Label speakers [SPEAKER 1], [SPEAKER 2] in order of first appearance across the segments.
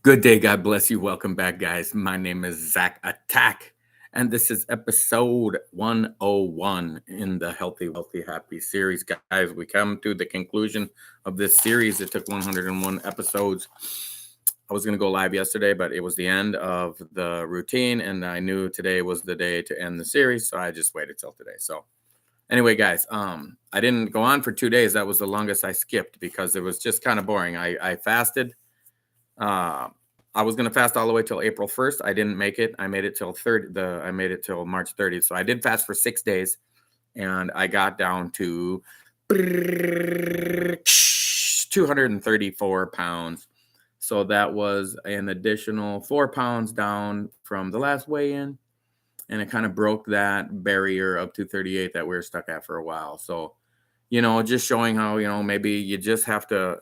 [SPEAKER 1] Good day. God bless you. Welcome back, guys. My name is Zach Attack, and this is episode 101 in the Healthy, Wealthy, Happy series. Guys, we come to the conclusion of this series. It took 101 episodes. I was going to go live yesterday, but it was the end of the routine, and I knew today was the day to end the series, so I just waited till today. So, anyway, guys, I didn't go on for 2 days. That was the longest I skipped because it was just kind of boring. I fasted. I was gonna fast all the way till April 1st. I didn't make it. I made it till I made it till March 30th. So I did fast for 6 days, and I got down to 234 pounds. So that was an additional 4 pounds down from the last weigh-in, and it kind of broke that barrier of 238 that we were stuck at for a while. So, just showing how maybe you just have to.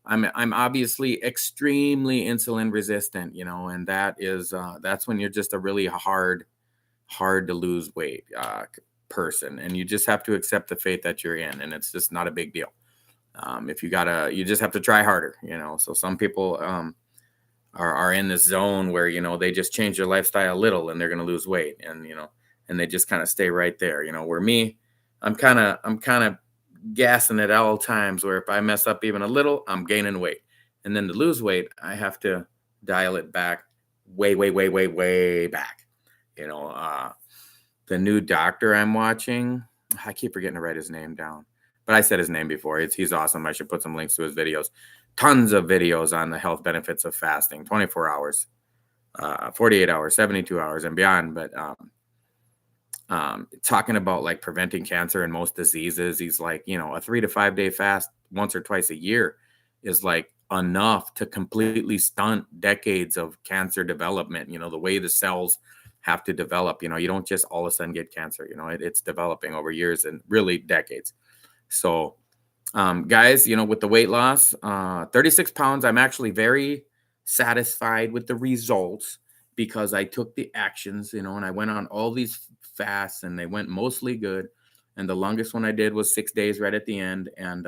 [SPEAKER 1] I'm obviously extremely insulin resistant, and that's when you're just a really hard to lose weight person, and you just have to accept the fate that you're in, and it's just not a big deal. If you just have to try harder, So some people are in this zone where they just change their lifestyle a little and they're going to lose weight, and they just kind of stay right there. Where me, I'm kind of gassing at all times, where if I mess up even a little, I'm gaining weight. And then to lose weight, I have to dial it back way back. The new doctor I'm watching, I keep forgetting to write his name down, but I said his name before. He's awesome. I should put some links to his videos. Tons of videos on the health benefits of fasting, 24 hours, 48 hours, 72 hours and beyond. But talking about like preventing cancer and most diseases, he's like, a 3 to 5 day fast once or twice a year is like enough to completely stunt decades of cancer development. The way the cells have to develop, you don't just all of a sudden get cancer, it's developing over years and really decades. So, guys, with the weight loss, 36 pounds, I'm actually very satisfied with the results because I took the actions, and I went on all these fasts and they went mostly good. And the longest one I did was 6 days right at the end. And,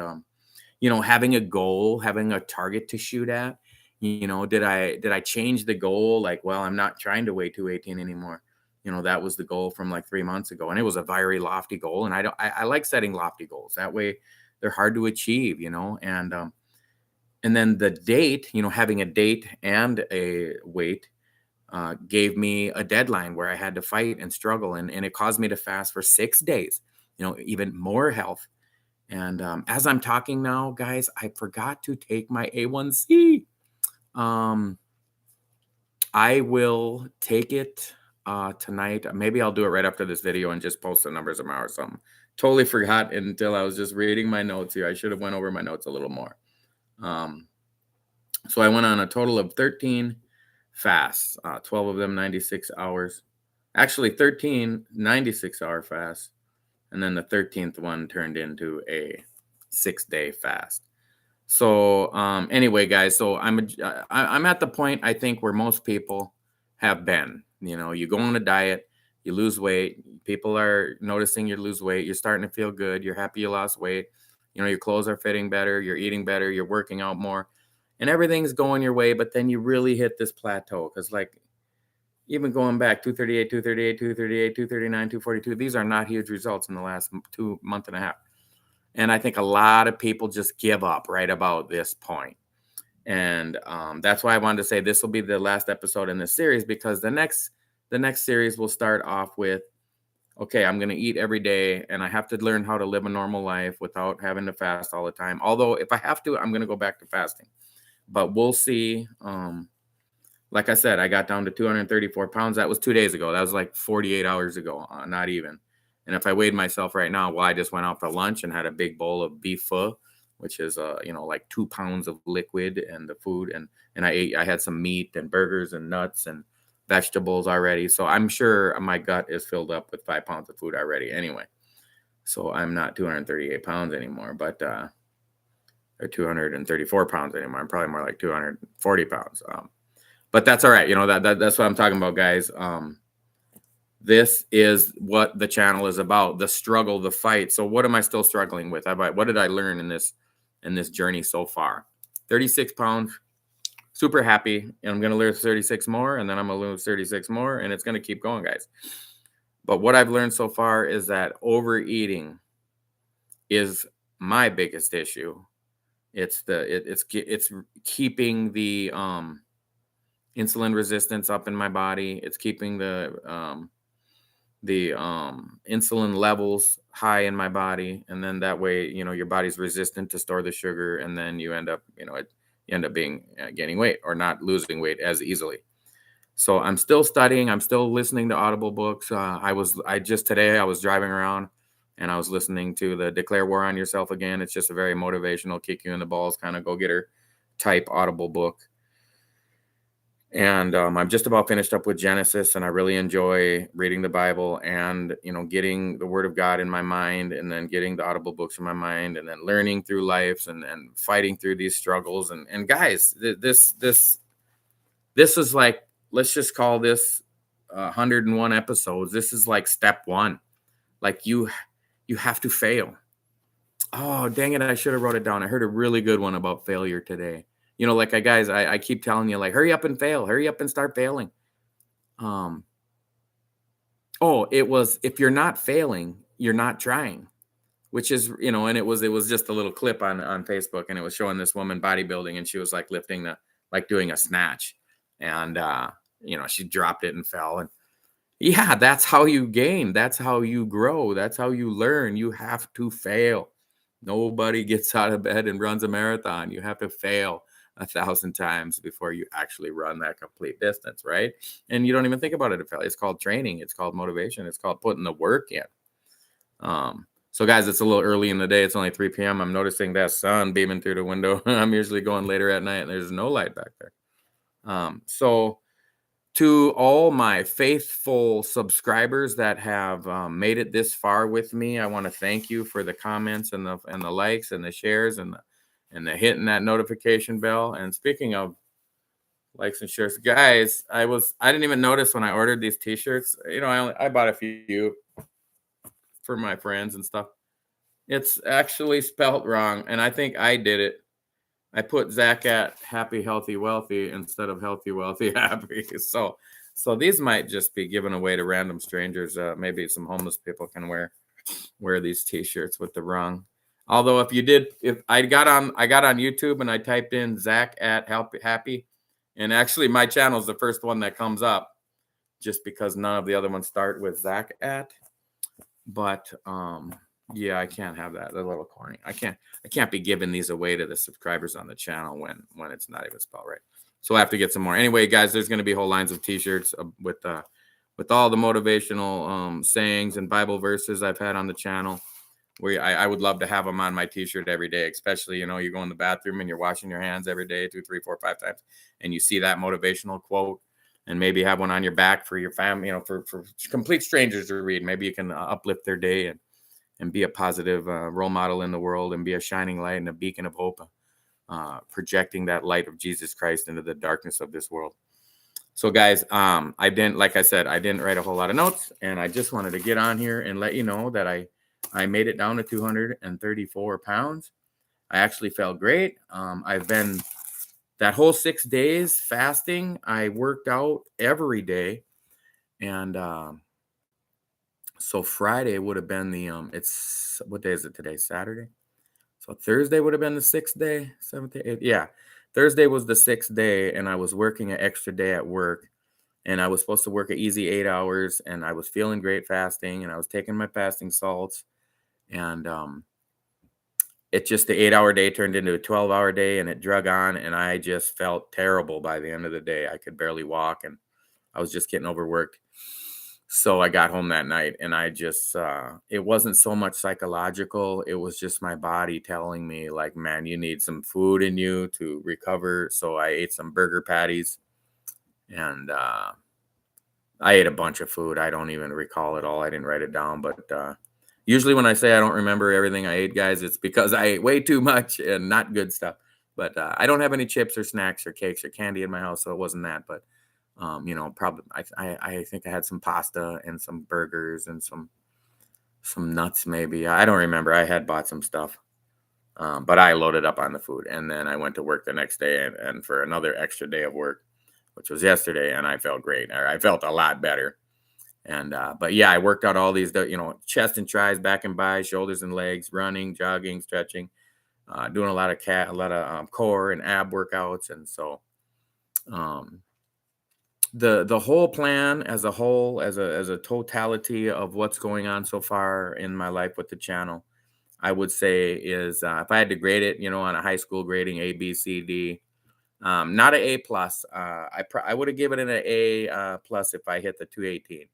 [SPEAKER 1] having a goal, having a target to shoot at, did I change the goal? Like, well, I'm not trying to weigh 218 anymore. That was the goal from like 3 months ago. And it was a very lofty goal. And I like setting lofty goals. That way they're hard to achieve, and then the date, having a date and a weight, gave me a deadline where I had to fight and struggle, and it caused me to fast for 6 days, even more health. And as I'm talking now, guys, I forgot to take my A1C. I will take it tonight. Maybe I'll do it right after this video and just post the numbers tomorrow or something. Totally forgot until I was just reading my notes here. I should have went over my notes a little more. So I went on a total of 13 fasts, 12 of them 96 hours. Actually, 13 96-hour fasts. And then the 13th one turned into a 6-day fast. So anyway, guys, so I'm at the point, I think, where most people have been. You go on a diet, you lose weight. People are noticing you lose weight. You're starting to feel good. You're happy you lost weight. Your clothes are fitting better. You're eating better. You're working out more. And everything's going your way. But then you really hit this plateau. Because like even going back 238, 238, 238, 239, 242, these are not huge results in the last 2 months and a half. And I think a lot of people just give up right about this point. And that's why I wanted to say this will be the last episode in this series, because the next series will start off with, okay, I'm going to eat every day and I have to learn how to live a normal life without having to fast all the time. Although if I have to, I'm going to go back to fasting. But we'll see. Like I said, I got down to 234 pounds. That was 2 days ago. That was like 48 hours ago, not even. And if I weighed myself right now, well, I just went out for lunch and had a big bowl of beef pho, which is, like 2 pounds of liquid and the food. And I had some meat and burgers and nuts and vegetables already. So I'm sure my gut is filled up with 5 pounds of food already anyway. So I'm not 238 pounds anymore, but, or 234 pounds anymore. I'm probably more like 240 pounds. But that's all right. That's what I'm talking about, guys. This is what the channel is about, the struggle, the fight. So what am I still struggling with? What did I learn in this journey so far? 36 pounds. super happy. And I'm going to lose 36 more, and then I'm going to lose 36 more, and it's going to keep going, guys. But what I've learned so far is that overeating is my biggest issue. It's keeping the insulin resistance up in my body. It's keeping the insulin levels high in my body, and then that way, your body's resistant to store the sugar, and then you end up, you end up being gaining weight or not losing weight as easily. So I'm still studying. I'm still listening to Audible books. Today I was driving around and I was listening to the Declare War on Yourself Again. It's just a very motivational, kick you in the balls, kind of go getter type Audible book. And I'm just about finished up with Genesis, and I really enjoy reading the Bible and, getting the Word of God in my mind, and then getting the Audible books in my mind, and then learning through life and fighting through these struggles. And guys, this is like, let's just call this 101 episodes. This is like step one. Like you have to fail. Oh, dang it. I should have wrote it down. I heard a really good one about failure today. Like guys, I keep telling you, like, hurry up and fail, hurry up and start failing. It was, if you're not failing, you're not trying, which is, and it was just a little clip on Facebook, and it was showing this woman bodybuilding, and she was like lifting like doing a snatch, and, she dropped it and fell. And yeah, that's how you gain. That's how you grow. That's how you learn. You have to fail. Nobody gets out of bed and runs a marathon. You have to fail 1,000 times before you actually run that complete distance, right? And you don't even think about it. It's called training. It's called motivation. It's called putting the work in. So guys, it's a little early in the day. It's only 3 p.m. I'm noticing that sun beaming through the window. I'm usually going later at night, and there's no light back there. So to all my faithful subscribers that have made it this far with me, I want to thank you for the comments and the likes and the shares and the hitting that notification bell. And speaking of likes and shares, guys, I didn't even notice when I ordered these t-shirts. I bought a few for my friends and stuff. It's actually spelt wrong, and I think I did it. I put Zach at happy, healthy, wealthy instead of healthy, wealthy, happy. So these might just be given away to random strangers. Maybe some homeless people can wear these t-shirts with the wrong. Although if I got on YouTube and I typed in Zach at happy, and actually my channel is the first one that comes up, just because none of the other ones start with Zach at. But yeah, I can't have that. They're a little corny. I can't be giving these away to the subscribers on the channel when it's not even spelled right. So I have to get some more. Anyway, guys, there's going to be whole lines of t-shirts with all the motivational sayings and Bible verses I've had on the channel. Where I would love to have them on my t-shirt every day, especially, you go in the bathroom and you're washing your hands every day, 2, 3, 4, 5 times, and you see that motivational quote, and maybe have one on your back for your family, for complete strangers to read. Maybe you can uplift their day and be a positive role model in the world, and be a shining light and a beacon of hope, projecting that light of Jesus Christ into the darkness of this world. So guys, like I said, I didn't write a whole lot of notes, and I just wanted to get on here and let you know that I made it down to 234 pounds. I actually felt great. I've been that whole 6 days fasting. I worked out every day. And so Friday would have been what day is it today? Saturday. So Thursday would have been the 6th day, 7th day, 8th. Yeah. Thursday was the 6th day, and I was working an extra day at work. And I was supposed to work an easy 8 hours, and I was feeling great fasting, and I was taking my fasting salts. And it just, the 8-hour day turned into a 12-hour day, and it drug on, and I just felt terrible by the end of the day. I could barely walk, and I was just getting overworked. So I got home that night, and I just, it wasn't so much psychological. It was just my body telling me, like, man, you need some food in you to recover. So I ate some burger patties, and I ate a bunch of food. I don't even recall it all. I didn't write it down, but usually when I say I don't remember everything I ate, guys, it's because I ate way too much and not good stuff. But I don't have any chips or snacks or cakes or candy in my house, so it wasn't that. But probably I think I had some pasta and some burgers and some nuts maybe. I don't remember. I had bought some stuff. But I loaded up on the food, and then I went to work the next day, and for another extra day of work, which was yesterday, and I felt great. Or I felt a lot better. And but yeah, I worked out all these, chest and tries, back and bi, shoulders and legs, running, jogging, stretching, doing a lot of core and ab workouts. And so um, the whole plan as a whole, as a totality of what's going on so far in my life with the channel, I would say is, if I had to grade it, on a high school grading, A, B, C, D, not an A plus. I would have given it an A plus if I hit the 218.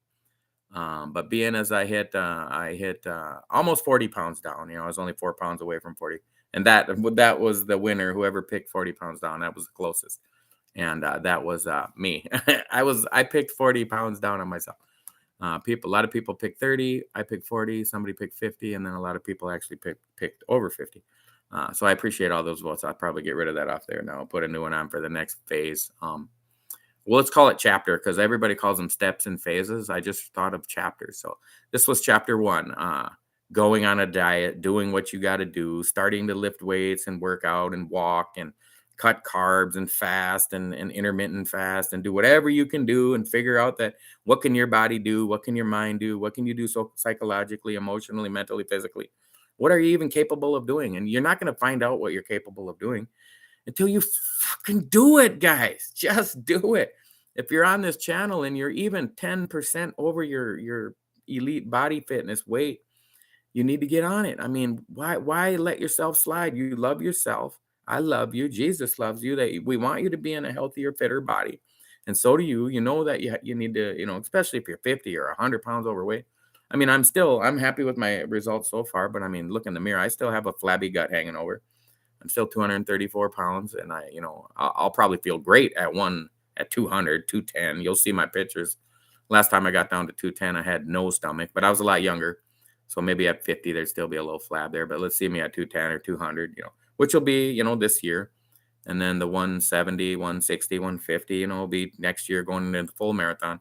[SPEAKER 1] But being as I hit almost 40 pounds down. I was only 4 pounds away from 40, and that was the winner. Whoever picked 40 pounds down, that was the closest, and that was me. I picked 40 pounds down on myself. A lot of people picked 30. I picked 40. Somebody picked 50, and then a lot of people actually picked over 50. So I appreciate all those votes. I'll probably get rid of that off there now. Put a new one on for the next phase. Well, let's call it chapter, because everybody calls them steps and phases. I just thought of chapters. So this was chapter 1, going on a diet, doing what you got to do, starting to lift weights and work out and walk and cut carbs and fast and intermittent fast and do whatever you can do, and figure out that what can your body do? What can your mind do? What can you do so psychologically, emotionally, mentally, physically? What are you even capable of doing? And you're not going to find out what you're capable of doing until you fucking do it, guys. Just do it. If you're on this channel and you're even 10% over your elite body fitness weight, you need to get on it. I mean, why let yourself slide? You love yourself. I love you. Jesus loves you. That we want you to be in a healthier, fitter body. And so do you. You know that you need to, especially if you're 50 or 100 pounds overweight. I mean, I'm happy with my results so far, but I mean, look in the mirror. I still have a flabby gut hanging over. I'm still 234 pounds, and I'll probably feel great at 200, 210. You'll see my pictures. Last time I got down to 210, I had no stomach, but I was a lot younger. So maybe at 50, there'd still be a little flab there, but let's see me at 210 or 200, which will be, this year. And then the 170, 160, 150, will be next year, going into the full marathon.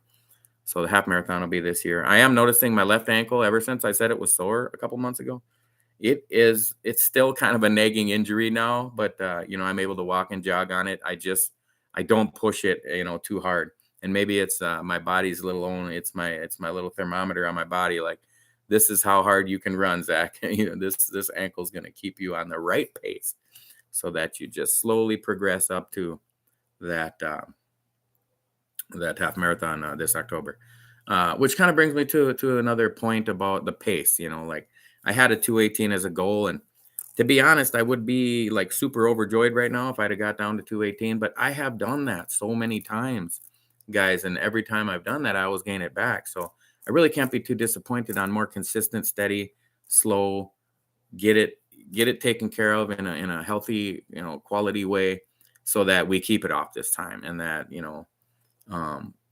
[SPEAKER 1] So the half marathon will be this year. I am noticing my left ankle, ever since I said it was sore a couple months ago. It's still kind of a nagging injury now, but I'm able to walk and jog on it. I don't push it, too hard. And maybe it's my body's it's my little thermometer on my body. Like, this is how hard you can run, Zach. This ankle is going to keep you on the right pace, so that you just slowly progress up to that half marathon this October. Which kind of brings me to another point about the pace. Like, I had a 218 as a goal, and to be honest, I would be like super overjoyed right now if I'd have got down to 218. But I have done that so many times, guys, and every time I've done that, I always gain it back. So I really can't be too disappointed on more consistent, steady, slow, get it taken care of in a healthy, quality way, so that we keep it off this time, and that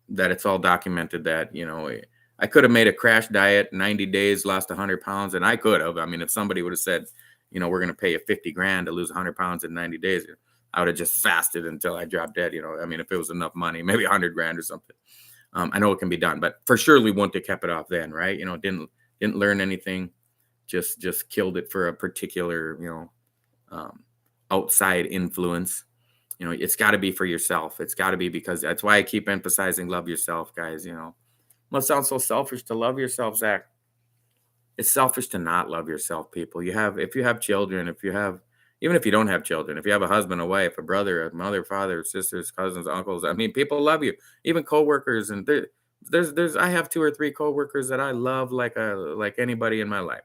[SPEAKER 1] that it's all documented that I could have made a crash diet, 90 days, lost 100 pounds, and I could have. I mean, if somebody would have said, we're going to pay you 50 grand to lose 100 pounds in 90 days, I would have just fasted until I dropped dead. I mean, if it was enough money, maybe 100 grand or something. I know it can be done, but for sure we wouldn't have kept it off then, right? Didn't learn anything, just killed it for a particular, outside influence. It's got to be for yourself. It's got to be, because that's why I keep emphasizing love yourself, guys. Must sound so selfish to love yourself, Zach. It's selfish to not love yourself, people. If you have children, even if you don't have children, if you have a husband, a wife, a brother, a mother, father, sisters, cousins, uncles, I mean, people love you, even coworkers. And I have 2 or 3 coworkers that I love like anybody in my life.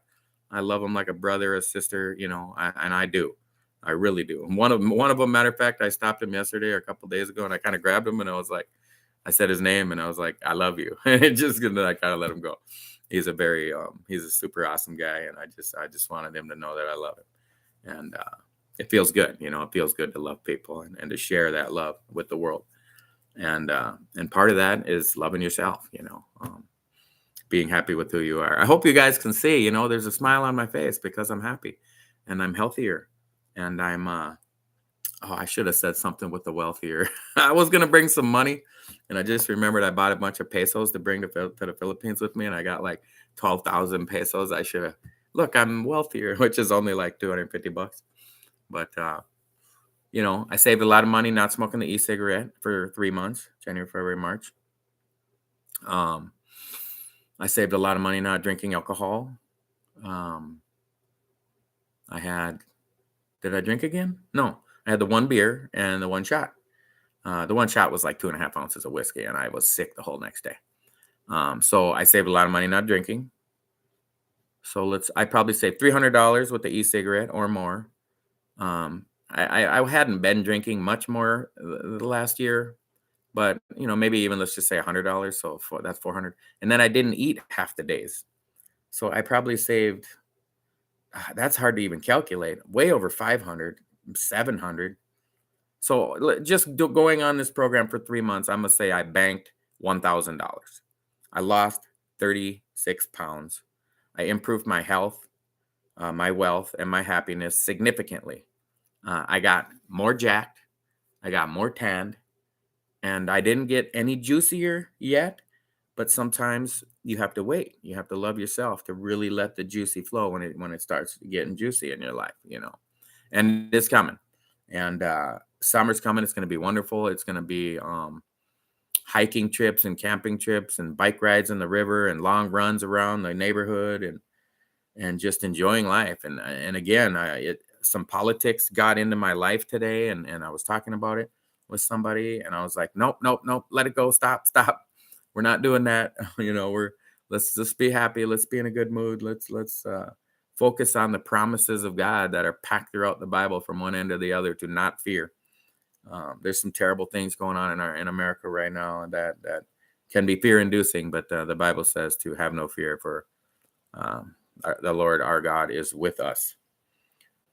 [SPEAKER 1] I love them like a brother, a sister, and I do. I really do. And one of them, matter of fact, I stopped him yesterday or a couple of days ago, and I kind of grabbed him, and I said his name, and I was like, I love you. And just gonna, I kind of let him go. He's a super awesome guy, and I just wanted him to know that I love him. And it feels good, it feels good to love people and to share that love with the world. And part of that is loving yourself, being happy with who you are. I hope you guys can see, there's a smile on my face because I'm happy and I'm healthier, and I'm I should have said something with the wealthier. I was going to bring some money, and I just remembered I bought a bunch of pesos to bring to the Philippines with me, and I got like 12,000 pesos. I should have, look, I'm wealthier, which is only like $250. But I saved a lot of money not smoking the e-cigarette for 3 months, January, February, March. I saved a lot of money not drinking alcohol. Did I drink again? No, I had the one beer and the one shot. The one shot was like 2.5 ounces of whiskey, and I was sick the whole next day. So I saved a lot of money not drinking. So I probably saved $300 with the e-cigarette or more. I hadn't been drinking much more the last year, but maybe even let's just say $100. So that's 400. And then I didn't eat half the days. So I probably saved, that's hard to even calculate, way over 500, 700. So just going on this program for 3 months, I'm going to say I banked $1,000. I lost 36 pounds. I improved my health, my wealth, and my happiness significantly. I got more jacked. I got more tanned. And I didn't get any juicier yet. But sometimes you have to wait. You have to love yourself to really let the juicy flow when it starts getting juicy in your life, And it's coming. And summer's coming. It's going to be wonderful. It's going to be hiking trips and camping trips and bike rides in the river and long runs around the neighborhood and just enjoying life. And again, some politics got into my life today, and I was talking about it with somebody, and I was like, nope, let it go, stop. We're not doing that. Let's just be happy. Let's be in a good mood. Let's focus on the promises of God that are packed throughout the Bible from one end to the other to not fear. There's some terrible things going on in America right now, and that can be fear-inducing. But the Bible says to have no fear, for the Lord our God is with us.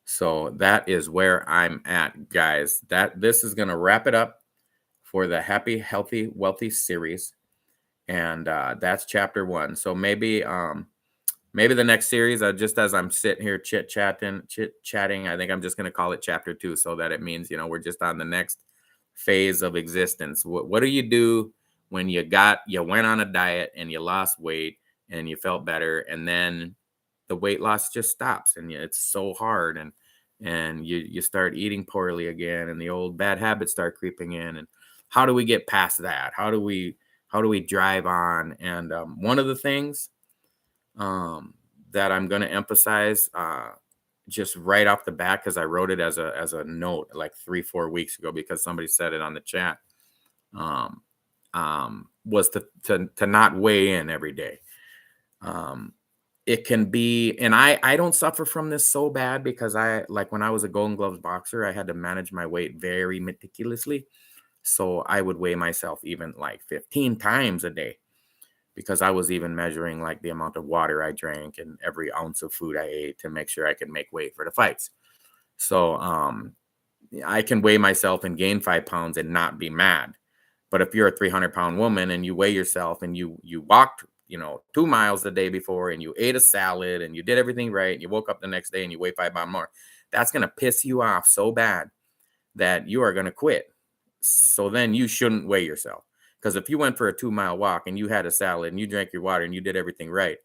[SPEAKER 1] So that is where I'm at, guys. This is going to wrap it up for the Happy, Healthy, Wealthy series. And that's chapter 1. So maybe the next series, just as I'm sitting here chit-chatting, I think I'm just going to call it chapter 2, so that it means, we're just on the next phase of existence. What do you do when you went on a diet and you lost weight and you felt better, and then the weight loss just stops, and it's so hard, and you start eating poorly again, and the old bad habits start creeping in? And how do we get past that? How do we drive on? And one of the things that I'm going to emphasize just right off the bat, because I wrote it as a note like 3-4 weeks ago, because somebody said it on the chat, was to not weigh in every day. It can be, and I don't suffer from this so bad, because when I was a Golden Gloves boxer, I had to manage my weight very meticulously. So I would weigh myself even like 15 times a day, because I was even measuring like the amount of water I drank and every ounce of food I ate to make sure I could make weight for the fights. So I can weigh myself and gain 5 pounds and not be mad. But if you're a 300-pound woman and you weigh yourself and you walked 2 miles the day before, and you ate a salad and you did everything right, and you woke up the next day and you weigh 5 pounds more, that's going to piss you off so bad that you are going to quit. So then you shouldn't weigh yourself, because if you went for a 2-mile walk and you had a salad and you drank your water and you did everything right,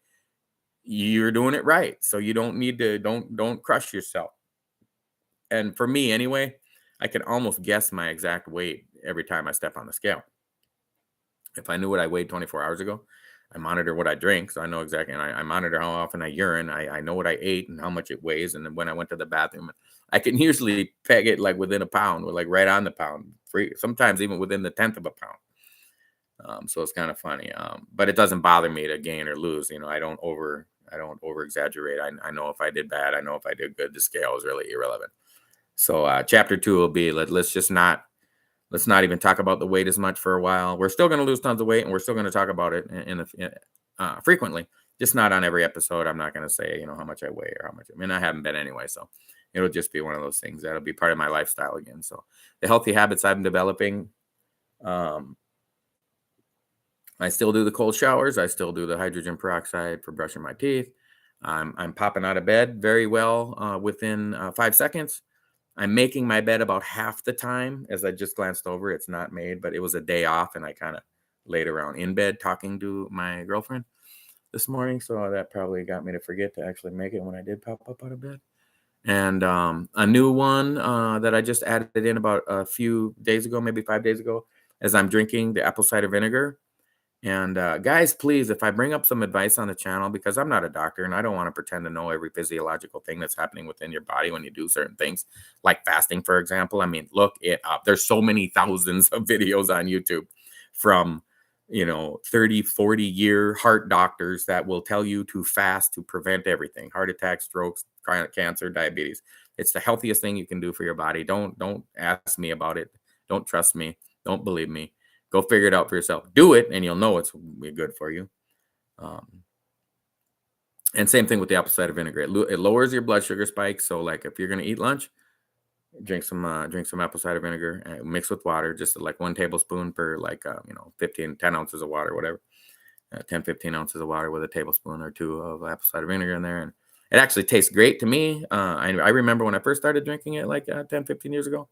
[SPEAKER 1] you're doing it right. So you don't need to, don't crush yourself. And for me anyway, I can almost guess my exact weight every time I step on the scale. If I knew what I weighed 24 hours ago, I monitor what I drink, so I know exactly, and I monitor how often I urine. I know what I ate and how much it weighs, and then when I went to the bathroom, I can usually peg it like within a pound, or like right on the pound, sometimes even within the 1/10 of a pound. So it's kind of funny, but it doesn't bother me to gain or lose. I don't over exaggerate. I know if I did bad, I know if I did good. The scale is really irrelevant. So chapter 2 will be let's not even talk about the weight as much for a while. We're still going to lose tons of weight, and we're still going to talk about it frequently, just not on every episode. I'm not going to say, how much I weigh or how much. I mean, I haven't been anyway, so it'll just be one of those things that'll be part of my lifestyle again. So the healthy habits I'm developing, I still do the cold showers. I still do the hydrogen peroxide for brushing my teeth. I'm popping out of bed very well within 5 seconds. I'm making my bed about half the time. As I just glanced over, it's not made, but it was a day off, and I kind of laid around in bed talking to my girlfriend this morning. So that probably got me to forget to actually make it when I did pop up out of bed. And a new one that I just added in about a few days ago, maybe 5 days ago, is I'm drinking the apple cider vinegar. And guys, please, if I bring up some advice on the channel, because I'm not a doctor and I don't want to pretend to know every physiological thing that's happening within your body when you do certain things, like fasting, for example. I mean, look it up. There's so many thousands of videos on YouTube from, 30, 40-year heart doctors that will tell you to fast to prevent everything: heart attacks, strokes, cancer, diabetes. It's the healthiest thing you can do for your body. Don't ask me about it. Don't trust me. Don't believe me. Go figure it out for yourself. Do it, and you'll know it's good for you. Um, and same thing with the apple cider vinegar. It lowers your blood sugar spike. So, like, if you're gonna eat lunch, drink some apple cider vinegar and mix with water, just like 1 tablespoon per, like 10 ounces of water, whatever. 10, 15 ounces of water with a tablespoon or two of apple cider vinegar in there, and it actually tastes great to me. I remember when I first started drinking it, like 10, 15 years ago.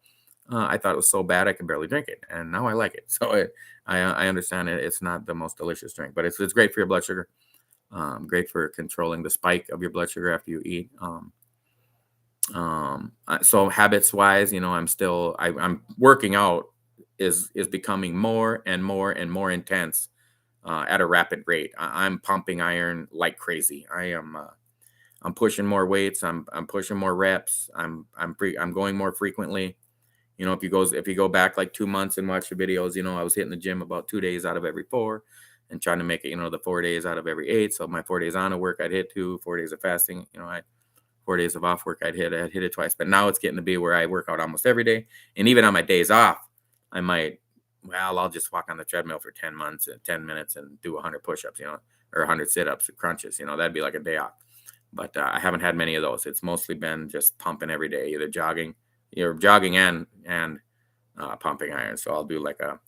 [SPEAKER 1] I thought it was so bad I could barely drink it, and now I like it. So I understand it. It's not the most delicious drink, but it's great for your blood sugar. Great for controlling the spike of your blood sugar after you eat. So habits wise, I'm working out is becoming more and more and more intense at a rapid rate. I'm pumping iron like crazy. I'm pushing more weights. I'm pushing more reps. I'm going more frequently. If you go back like 2 months and watch the videos, I was hitting the gym about 2 days out of every four, and trying to make it, the 4 days out of every eight. So my 4 days on of work, I'd hit two. 4 days of fasting, I 4 days of off work, I'd hit it twice. But now it's getting to be where I work out almost every day, and even on my days off, I might, well, I'll just walk on the treadmill for 10 minutes and do 100 push-ups, or 100 sit-ups or crunches. That'd be like a day off. But I haven't had many of those. It's mostly been just pumping every day, either jogging and pumping iron. So I'll do like a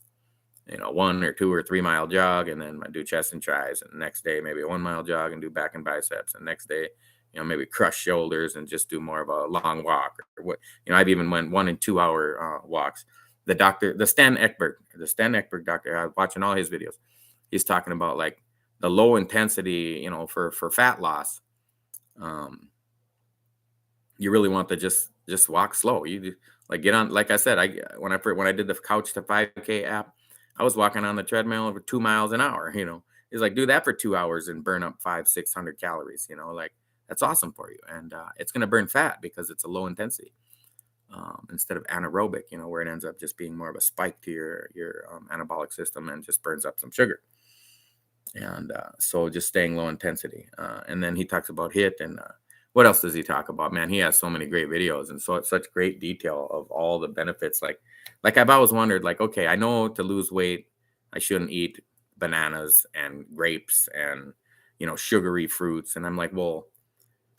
[SPEAKER 1] 1 or 2 or 3 mile jog, and then I do chest and tris, and the next day maybe a 1 mile jog and do back and biceps, and next day maybe crush shoulders and just do more of a long walk. Or what I've even went 1 and 2 hour walks. The Stan Ekberg doctor, I was watching all his videos. He's talking about like the low intensity, for fat loss. um you really want to just walk slow. Like, get on, like I said, when I did the couch to 5K app, I was walking on the treadmill over 2 miles an hour. He's like, do that for 2 hours and burn up 500-600 calories. Like, that's awesome for you, and it's going to burn fat because it's a low intensity, instead of anaerobic, where it ends up just being more of a spike to your anabolic system and just burns up some sugar. And so just staying low intensity. And then he talks about HIIT, and what else does he talk about? Man, he has so many great videos, and so it's such great detail of all the benefits. Like I've always wondered, like, okay, I know to lose weight, I shouldn't eat bananas and grapes and sugary fruits. And I'm like, well,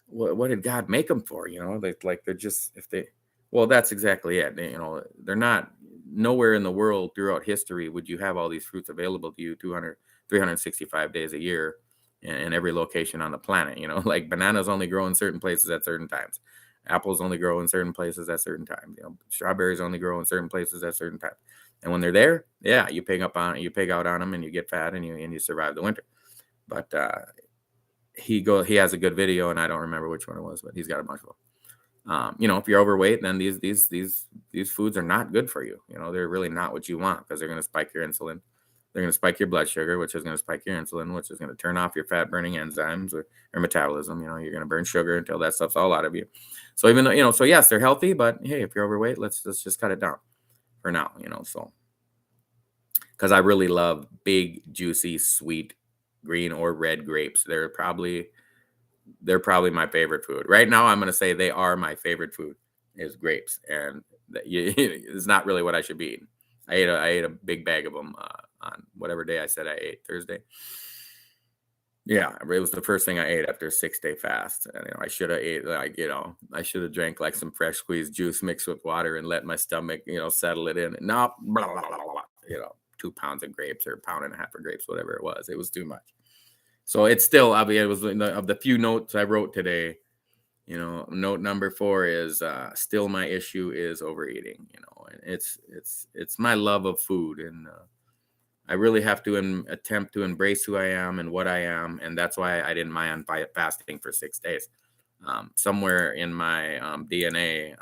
[SPEAKER 1] what did God make them for? They're just, if they, well, that's exactly it. They're not, nowhere in the world throughout history would you have all these fruits available to you 365 days a year in every location on the planet. Like, bananas only grow in certain places at certain times. Apples only grow in certain places at certain times. Strawberries only grow in certain places at certain times. And when they're there, yeah, you pig out on them, and you get fat, and you survive the winter. But he has a good video, and I don't remember which one it was, but he's got a bunch of them. If you're overweight, then these foods are not good for you. They're really not what you want, because they're going to spike your insulin. They're going to spike your blood sugar, which is going to spike your insulin, which is going to turn off your fat burning enzymes or metabolism. You're going to burn sugar until that stuff's all out of you. So even though, so yes, they're healthy, but hey, if you're overweight, let's just cut it down for now. So, because I really love big, juicy, sweet green or red grapes. They're probably my favorite food right now. I'm going to say they are my favorite food is grapes, and it's not really what I should be eating. I ate a big bag of them on whatever day I said I ate, Thursday. Yeah, it was the first thing I ate after a 6-day fast. And I should have ate, like, I should have drank like some fresh squeezed juice mixed with water and let my stomach, settle it in. No, blah, blah, blah, blah, 2 pounds of grapes or a pound and a half of grapes, whatever it was. It was too much. So it's still, I mean, it was of the few notes I wrote today. Note number 4 is still my issue is overeating. And it's my love of food, and I really have to attempt to embrace who I am and what I am, and that's why I didn't mind fasting for 6 days. Somewhere in my DNA,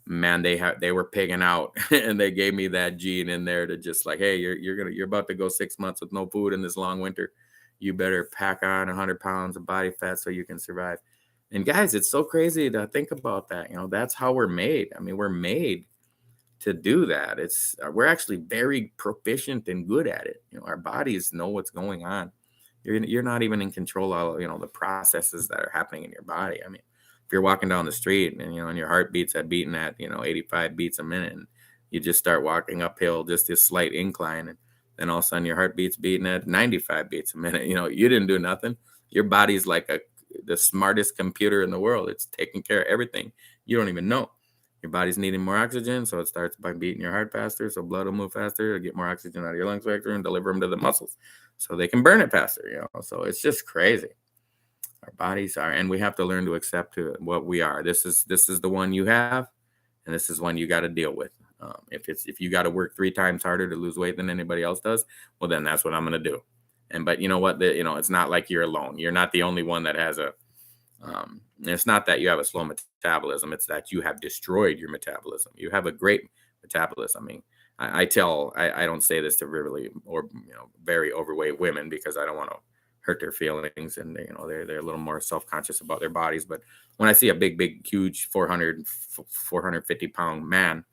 [SPEAKER 1] man, they were pigging out, and they gave me that gene in there to just like, hey, you're about to go 6 months with no food in this long winter. You better pack on 100 pounds of body fat so you can survive. And guys, it's so crazy to think about that. That's how we're made. I mean, we're made to do that. We're actually very proficient and good at it. Our bodies know what's going on. You're not even in control of the processes that are happening in your body. I mean, if you're walking down the street and your heart beats at beating at 85 beats a minute, and you just start walking uphill just this slight incline, and then all of a sudden your heart beats beating at 95 beats a minute. You didn't do nothing. Your body's like the smartest computer in the world. It's taking care of everything. You don't even know. Your body's needing more oxygen, so it starts by beating your heart faster, so blood will move faster to get more oxygen out of your lungs faster and deliver them to the muscles so they can burn it faster. So it's just crazy. Our bodies are, and we have to learn to accept what we are. This is the one you have, and this is one you got to deal with. If you got to work 3 times harder to lose weight than anybody else does, well, then that's what I'm going to do. But you know what? It's not like you're alone. You're not the only one that has it's not that you have a slow metabolism. It's that you have destroyed your metabolism. You have a great metabolism. I mean, I don't say this to really or very overweight women because I don't want to hurt their feelings, and they're a little more self-conscious about their bodies. But when I see a big, huge 450 pound man,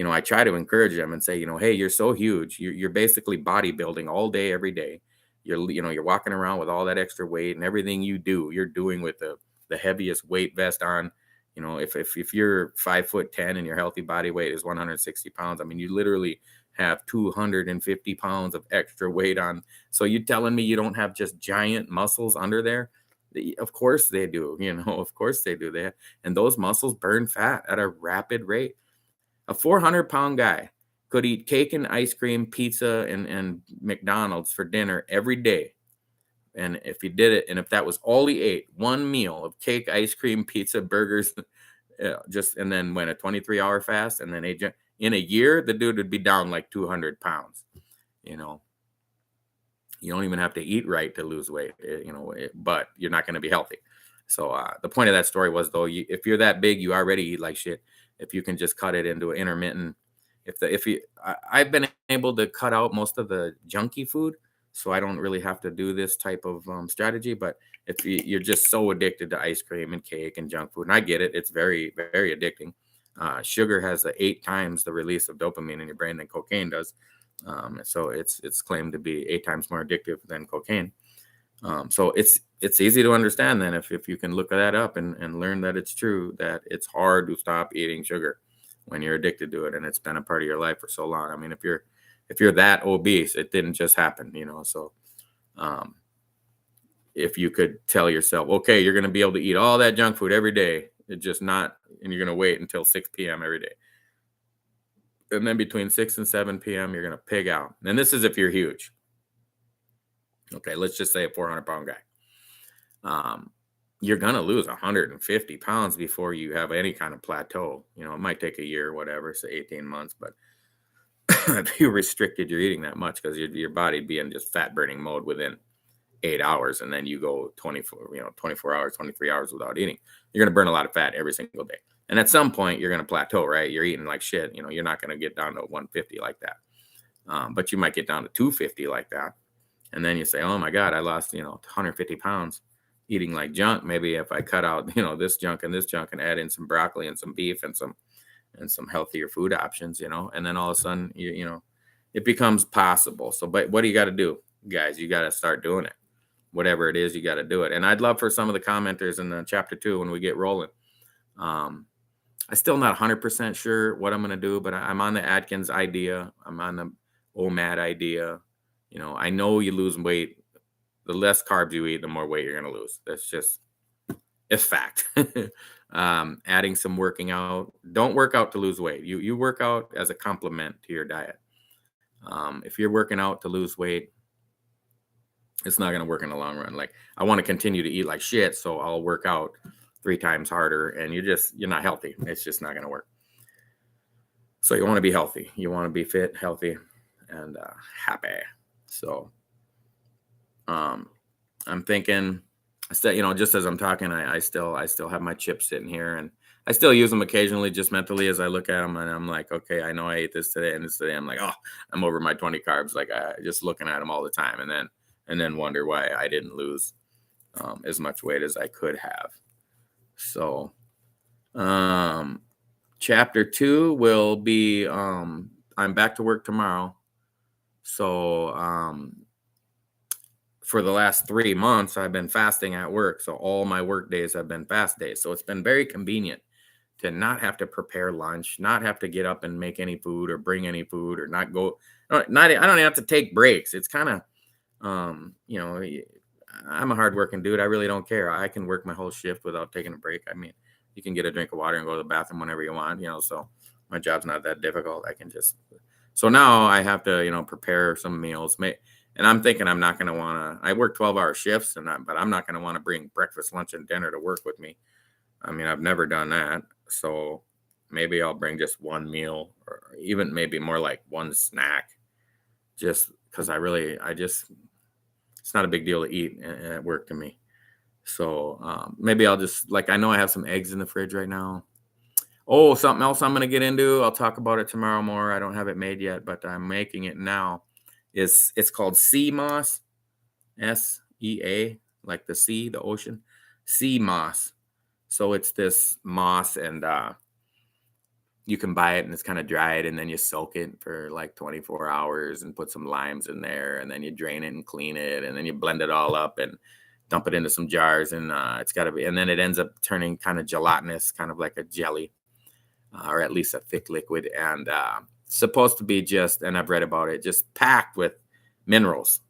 [SPEAKER 1] I try to encourage them and say, hey, you're so huge. You're basically bodybuilding all day, every day. You're walking around with all that extra weight, and everything you do, you're doing with the heaviest weight vest on. If you're 5'10" and your healthy body weight is 160 pounds, I mean, you literally have 250 pounds of extra weight on. So you telling me you don't have just giant muscles under there? Of course they do. Of course they do. And those muscles burn fat at a rapid rate. A 400-pound guy could eat cake and ice cream, pizza, and McDonald's for dinner every day. And if he did it, and if that was all he ate, one meal of cake, ice cream, pizza, burgers, and then went a 23-hour fast, and then in a year, the dude would be down like 200 pounds. You don't even have to eat right to lose weight, but you're not going to be healthy. So the point of that story was, though, if you're that big, you already eat like shit. If you can just cut it into an intermittent, I've been able to cut out most of the junky food, so I don't really have to do this type of strategy. But if you're just so addicted to ice cream and cake and junk food, and I get it, it's very, very addicting. Sugar has 8 times the release of dopamine in your brain than cocaine does. So it's claimed to be 8 times more addictive than cocaine. So it's easy to understand then if you can look that up and learn that it's true, that it's hard to stop eating sugar when you're addicted to it and it's been a part of your life for so long. I mean, if you're that obese, it didn't just happen, So if you could tell yourself, okay, you're going to be able to eat all that junk food every day, and you're going to wait until 6 p.m. every day. And then between 6 and 7 p.m., you're going to pig out. And this is if you're huge. Okay, let's just say a 400-pound guy. You're going to lose 150 pounds before you have any kind of plateau. It might take a year or whatever, so 18 months. But if you restricted your eating that much, because your body be in just fat burning mode within 8 hours, and then you go 24 hours, 23 hours without eating, you're going to burn a lot of fat every single day. And at some point, you're going to plateau, right? You're eating like shit. You're not going to get down to 150 like that. But you might get down to 250 like that. And then you say, oh my God, I lost, 150 pounds eating like junk. Maybe if I cut out, this junk and add in some broccoli and some beef and some healthier food options, and then all of a sudden, it becomes possible. So, but what do you got to do, guys? You got to start doing it. Whatever it is, you got to do it. And I'd love for some of the commenters in chapter 2, when we get rolling. I'm still not 100% sure what I'm going to do, but I'm on the Atkins idea. I'm on the OMAD idea. I know you lose weight. The less carbs you eat, the more weight you're going to lose. It's fact. Adding some working out. Don't work out to lose weight. You work out as a complement to your diet. If you're working out to lose weight, it's not going to work in the long run. Like, I want to continue to eat like shit, so I'll work out 3 times harder, and you're not healthy. It's just not going to work. So you want to be healthy. You want to be fit, healthy, and happy. So I'm thinking still, just as I'm talking, I still have my chips sitting here, and I still use them occasionally, just mentally as I look at them, and I'm like, okay, I know I ate this today and this today. I'm like, oh, I'm over my 20 carbs. Like I just looking at them all the time, and then wonder why I didn't lose as much weight as I could have. So, chapter 2 will be I'm back to work tomorrow. So, for the last 3 months, I've been fasting at work. So all my work days have been fast days. So it's been very convenient to not have to prepare lunch, not have to get up and make any food or bring any food or not go. I don't have to take breaks. It's kind of, I'm a hardworking dude. I really don't care. I can work my whole shift without taking a break. I mean, you can get a drink of water and go to the bathroom whenever you want, so my job's not that difficult. I can just, so now I have to, prepare some meals. And I'm thinking I'm not going to want to, I work 12-hour shifts but I'm not going to want to bring breakfast, lunch, and dinner to work with me. I mean, I've never done that. So maybe I'll bring just one meal or even maybe more like one snack, just because it's not a big deal to eat at work to me. So maybe I'll just, like, I know I have some eggs in the fridge right now. Oh, something else I'm going to get into. I'll talk about it tomorrow more. I don't have it made yet, but I'm making it now. It's called sea moss, SEA, like the sea, the ocean, sea moss. So it's this moss, and you can buy it, and it's kind of dried, and then you soak it for like 24 hours and put some limes in there, and then you drain it and clean it, and then you blend it all up and dump it into some jars, and it's got to be, and then it ends up turning kind of gelatinous, kind of like a jelly, or at least a thick liquid, and supposed to be just, and I've read about it, just packed with minerals.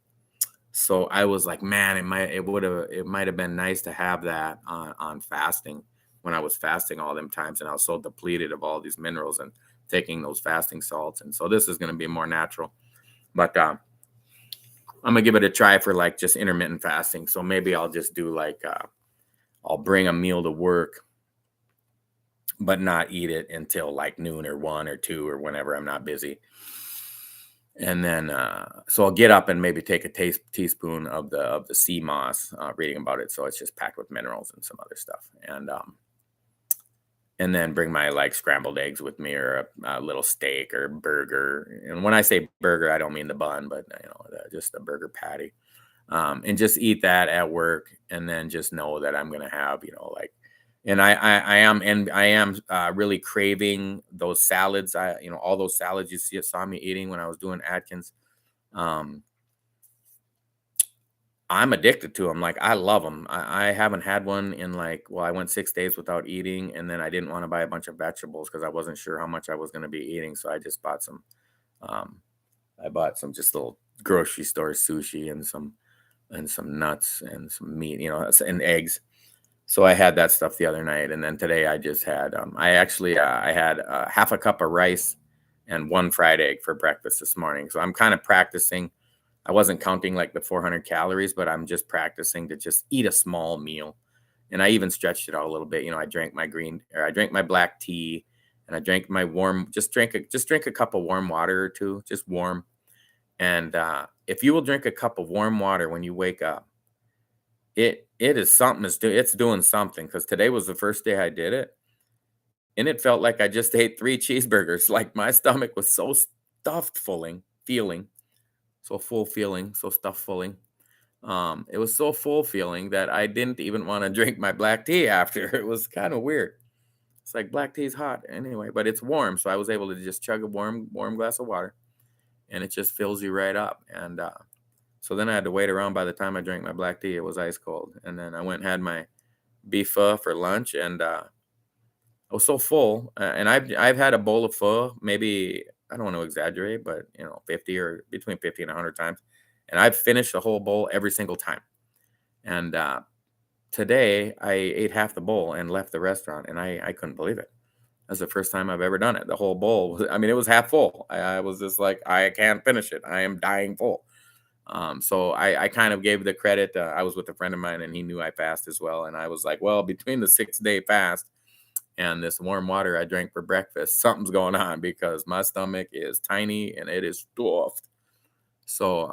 [SPEAKER 1] So I was like, man, it might have been nice to have that on fasting, when I was fasting all them times, and I was so depleted of all these minerals and taking those fasting salts. And so this is going to be more natural, but I'm gonna give it a try for like just intermittent fasting. So maybe I'll just do like I'll bring a meal to work, but not eat it until like noon or 1 or 2 or whenever I'm not busy. And then, so I'll get up and maybe take a teaspoon of the sea moss, reading about it. So it's just packed with minerals and some other stuff. And then bring my like scrambled eggs with me, or a little steak or burger. And when I say burger, I don't mean the bun, but just a burger patty. And just eat that at work, and then just know that I'm going to have, like, and I am really craving those salads. All those salads you saw me eating when I was doing Atkins. I'm addicted to them. Like, I love them. I haven't had one in like, well, I went 6 days without eating, and then I didn't want to buy a bunch of vegetables because I wasn't sure how much I was going to be eating. So I just bought some, um, just little grocery store sushi and some nuts and some meat, and eggs. So I had that stuff the other night, and then today I just had I had half a cup of rice and one fried egg for breakfast this morning. So I'm kind of practicing. I wasn't counting like the 400 calories, but I'm just practicing to just eat a small meal. And I even stretched it out a little bit. I drank my black tea, and I drank my warm. Just drink a cup of warm water or two, just warm. And if you will drink a cup of warm water when you wake up, it is something. It's doing something, because today was the first day I did it, and it felt like I just ate 3 cheeseburgers. Like, my stomach was so stuffed feeling, so full feeling, so stuffed filling. It was so full feeling that I didn't even want to drink my black tea after. It was kind of weird. It's like, black tea's hot anyway, but it's warm, so I was able to just chug a warm glass of water, and it just fills you right up. And so then I had to wait around. By the time I drank my black tea, it was ice cold. And then I went and had my beef pho for lunch, and I was so full. And I've had a bowl of pho, maybe, I don't want to exaggerate, but 50 or between 50 and 100 times, and I've finished the whole bowl every single time. And today I ate half the bowl and left the restaurant, and I couldn't believe it. That's the first time I've ever done it. The whole bowl I mean, it was half full. I was just like, I can't finish it. I am dying full. So I kind of gave the credit. I was with a friend of mine, and he knew I fast as well. And I was like, well, between the 6-day fast and this warm water I drank for breakfast, something's going on, because my stomach is tiny and it is stuffed. So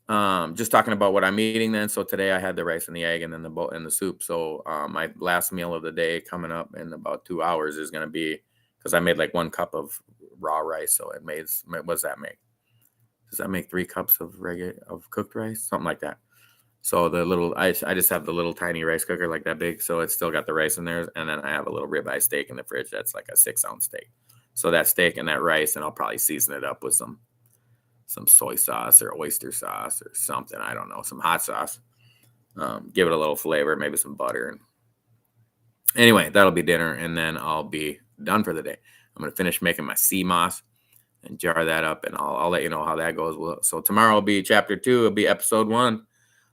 [SPEAKER 1] Just talking about what I'm eating then. So today I had the rice and the egg and then the bowl and the soup. So my last meal of the day coming up in about 2 hours is going to be, because I made like 1 cup of raw rice. So it made, what does that make? Does that make 3 cups of regular of cooked rice? Something like that. So the little, I just have the little tiny rice cooker like that big. So it's still got the rice in there. And then I have a little ribeye steak in the fridge. That's like a 6-ounce steak. So that steak and that rice, and I'll probably season it up with some soy sauce or oyster sauce or something. I don't know, some hot sauce. Give it a little flavor, maybe some butter. And anyway, that'll be dinner, and then I'll be done for the day. I'm gonna finish making my sea moss and jar that up, and I'll let you know how that goes. So tomorrow will be chapter 2. It'll be episode 1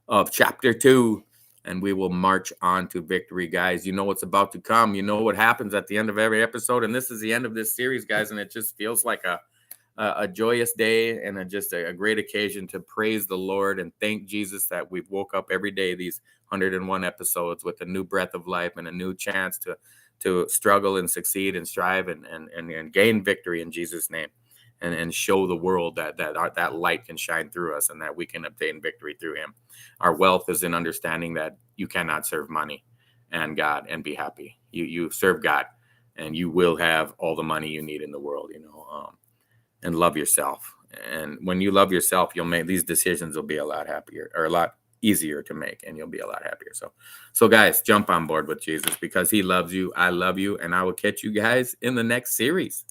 [SPEAKER 1] of chapter 2, and we will march on to victory, guys. You know what's about to come. You know what happens at the end of every episode, and this is the end of this series, guys. And it just feels like a joyous day and just a great occasion to praise the Lord and thank Jesus that we've woke up every day, these 101 episodes, with a new breath of life and a new chance to struggle and succeed and strive and gain victory in Jesus' name, and show the world that light can shine through us and that we can obtain victory through him. Our wealth is in understanding that you cannot serve money and God and be happy. You serve God and you will have all the money you need in the world, and love yourself. And when you love yourself, you'll make these decisions will be a lot happier, or a lot easier to make, and you'll be a lot happier. So guys, jump on board with Jesus because he loves you. I love you, and I will catch you guys in the next series.